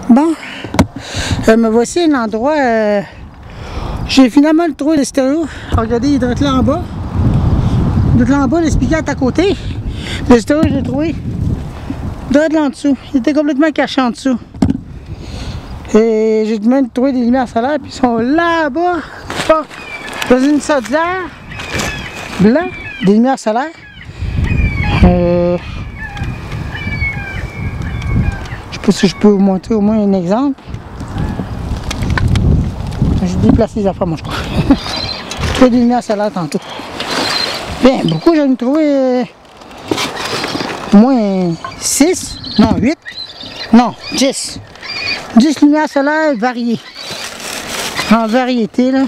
Bon, me voici un endroit. J'ai finalement trouvé le stéréo. Regardez, il est là en bas. Il est là en bas, le speaker est à côté. Le stéréo, je l'ai trouvé. Il est là en dessous. Il était complètement caché en dessous. Et j'ai même trouvé des lumières solaires, puis ils sont là-bas. Dans une chaudière blanc, des lumières solaires. Je sais pas si je peux vous montrer au moins un exemple. J'ai déplacé les affaires, moi je crois. J'ai trouvé des lumières solaires tantôt. Bien, beaucoup, j'en ai trouvé au moins 6, non 8, non 10. 10 lumières solaires variées. En variété, là.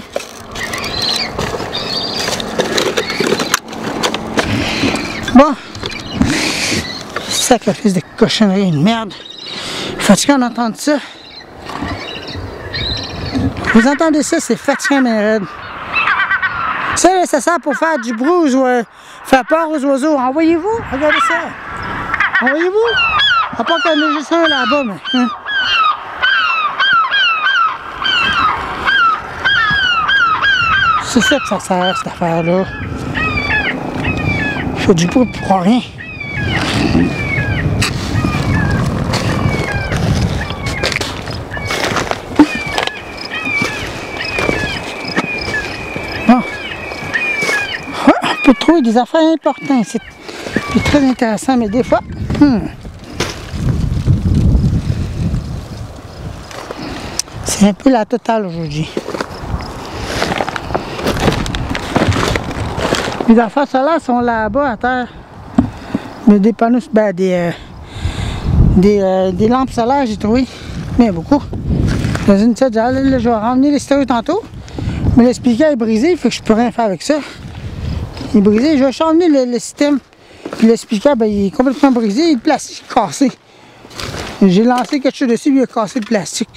Bon. Sacrifice de cochonnerie, une merde. Fatiguant d'entendre ça. Vous entendez ça, c'est fatigant, mais raide. Ça, là, ça sert pour faire du bruit ou faire peur aux oiseaux. Envoyez-vous, regardez ça. Envoyez-vous. À part qu'il y en a juste un là-bas, mais. Hein. C'est ça que ça sert, cette affaire-là. Il faut du bruit pour rien. Bon. On peut trouver des affaires importantes. C'est très intéressant, mais des fois... C'est un peu la totale aujourd'hui. Les affaires solaires sont là-bas à terre. Mais des panneaux, ben des lampes solaires, j'ai trouvé. Bien beaucoup. Dans une tête, là, je vais ramener les stéréos tantôt. Mais le speaker est brisé, il faut que je peux rien faire avec ça. Il est brisé. Je vais changer le système. Puis le speaker, ben, il est complètement brisé. Le plastique est cassé. J'ai lancé quelque chose dessus, il a cassé le plastique.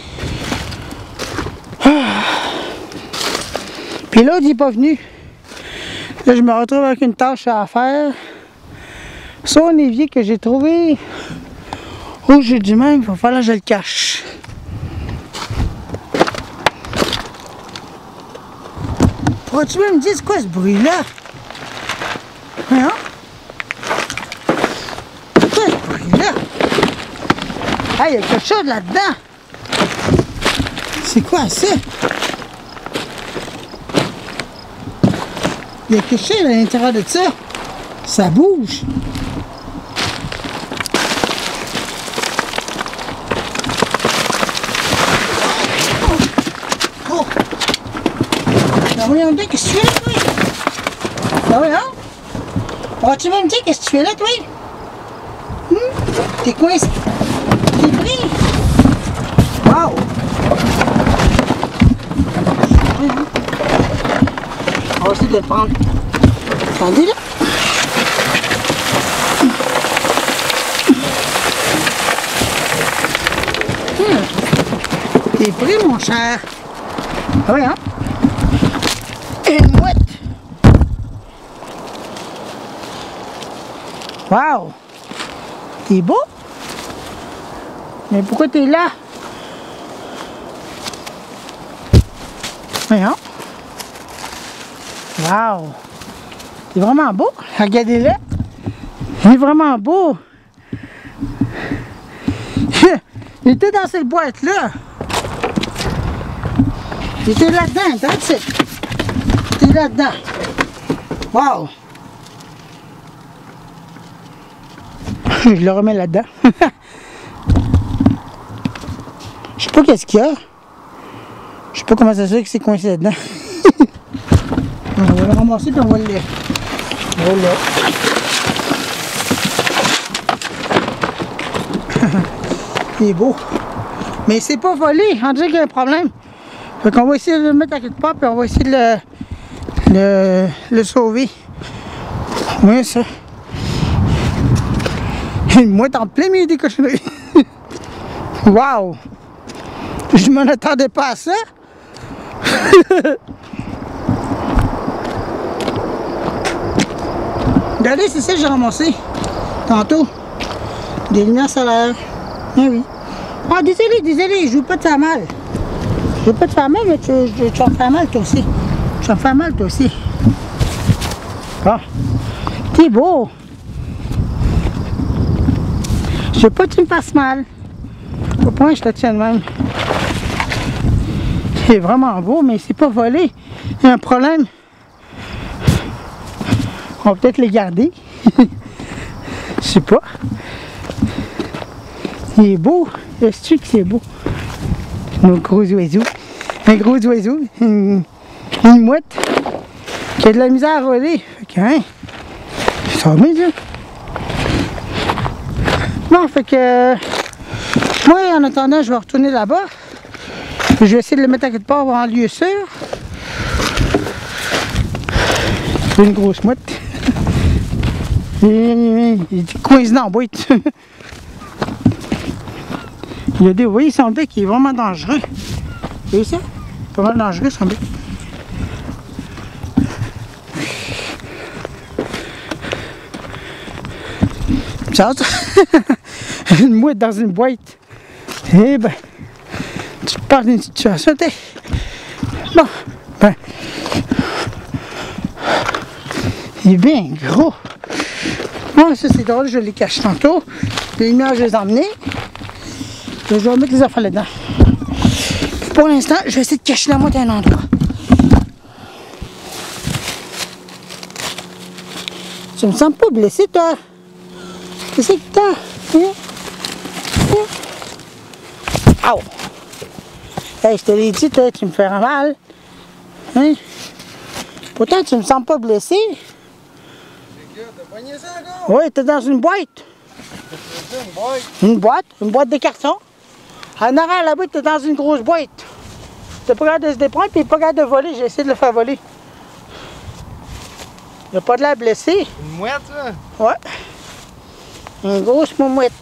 Puis l'autre, il n'est pas venu. Là, je me retrouve avec une tâche à faire. Sur un évier que j'ai trouvé au jeu du même, il va falloir que je le cache. Pourrais-tu même me dire c'est quoi ce bruit-là? Hein? C'est quoi ce bruit-là? Ah, il y a quelque chose là-dedans! C'est quoi ça? Il y a quelque chose à l'intérieur de ça. Ça bouge. Oh! Ben voyons bien, qu'est-ce que tu fais là, toi? Ben voyons! Vas-tu même dire qu'est-ce que tu fais là, toi? T'es coincé? T'es pris? Wow! On va essayer de le prendre. Attendez là. T'es pris, mon cher. Ah oui, hein? Une mouette. Wow! T'es beau? Mais pourquoi t'es là? Voyons. Wow! C'est vraiment beau. Regardez-le. Il est vraiment beau. Il était dans cette boîte-là. Il était là-dedans. That's it. Il était là-dedans. Wow! Je le remets là-dedans. Je sais pas qu'est-ce qu'il y a. Je sais pas comment ça se fait que c'est coincé là-dedans. On va le ramasser et on va le laisser. Voilà. Il est beau. Mais c'est pas volé. On dirait qu'il y a un problème. Fait qu'on va essayer de le mettre à quelque part et on va essayer de le sauver. Oui, ça. Une mouette en plein milieu des cochonneries. Wow! Je m'en attendais pas à ça. Regardez, c'est ça que j'ai ramassé tantôt. Des lumières solaires. Eh oui. Ah, désolé, je veux pas te faire mal. Je veux pas te faire mal, mais tu vas me faire mal toi aussi. Tu vas me faire mal toi aussi. Bon. T'es beau. Je veux pas que tu me fasses mal. Au point, je te tiens de même. C'est vraiment beau, mais c'est pas volé. Il y a un problème. On va peut-être les garder. Je sais pas. Il est beau. Est-ce que c'est beau? Nos gros oiseaux. Un gros oiseau. Une mouette. Qui a de la misère à voler. Fait que, hein? Ça va bien, ça. Bon, fait que... moi, en attendant, je vais retourner là-bas. Je vais essayer de le mettre à quelque part en lieu sûr. C'est une grosse mouette. Il est coincé dans la boîte. Il y a des... vous voyez son bec qui est vraiment dangereux. Vous voyez ça? Pas mal dangereux son bec. Ça, une mouette dans une boîte. Eh ben, tu te parles d'une situation, t'es. Bon, ben. Il est bien gros. Bon, ça c'est drôle, je les cache tantôt. Les lumières, je les ai emmenées. Je vais mettre les affaires là-dedans. Pour l'instant, je vais essayer de cacher la mouette à un endroit. Tu me sens pas blessé, toi? Qu'est-ce que t'as? Aouh! Hey, je te l'ai dit, toi, tu me fais mal. Hein? Pourtant, tu me sens pas blessé. T'as pogné ça encore? Oui, t'es dans une boîte. Une boîte? Une boîte de carton. En arrière, là-bas, t'es dans une grosse boîte. T'es pas capable de se déprendre, puis pas capable de voler. J'ai essayé de le faire voler. Il n'a pas de l'air blessé. Une mouette, ça? Ouais. Une grosse mouette.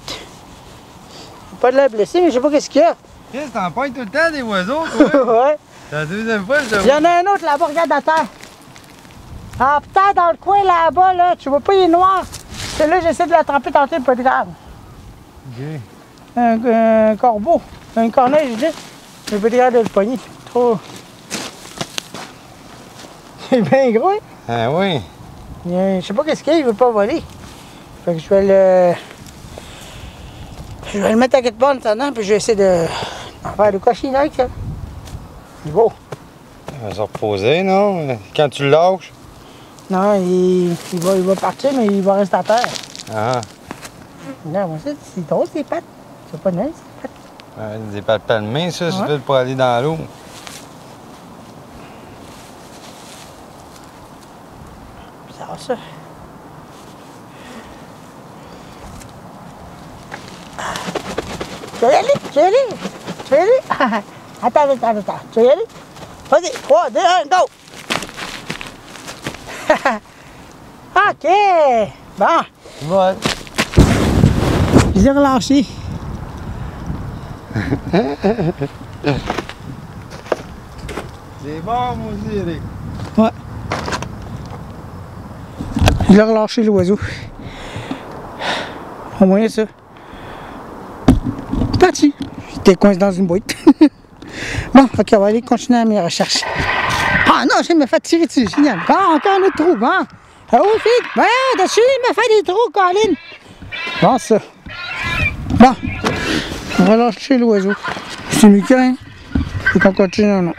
Pas de l'air blessé, mais je sais pas qu'est-ce qu'il y a. Qu'est-ce que t'en pognes tout le temps des oiseaux, toi? Ouais. C'est la deuxième fois que je te Il y en a un autre là-bas, regarde à terre. Ah, peut-être dans le coin là-bas, là, tu vois pas, il est noir. Celui-là, j'essaie de l'attraper tantôt, pas de grave. Ok. Un corbeau. Un corneille, je dis. Je peux pas de le pogner. Trop. C'est bien gros, hein? Ah oui. Je sais pas qu'est-ce qu'il y a, il veut pas voler. Fait que je vais le... je vais le mettre à quelque part en attendant, puis je vais essayer de... faire le cochiner avec ça. Il est beau. Il va se reposer, non? Quand tu le lâches? Non, il va partir, mais il va rester à terre. Ah. Non, moi, c'est drôle, ces pattes. C'est pas nice, ces pattes. Ouais, des pattes palmées, ça, c'est Ouais. fait pour aller dans l'eau. Bizarre, ça. Tu vas y aller? Attends. Tu vas y aller? Vas-y, 3, 2, 1, go! OK! Bon. Ouais. Je les ai relâchés. C'est bon, moi aussi, Eric. Ouais. Je l'ai relâché, l'oiseau. Au moins ça. C'est parti. J'étais coincé dans une boîte. Bon, ok, on va aller continuer à mes recherches. Ah non, je me fait tirer dessus, génial. Bon, encore un autre trou, bon. Ah oui, Philippe, voyons, dessus, il me fait des trous, Colin. Bon, ça. Bon, on va lâcher l'oiseau. C'est mieux qu'un. Faut qu'on continue, non.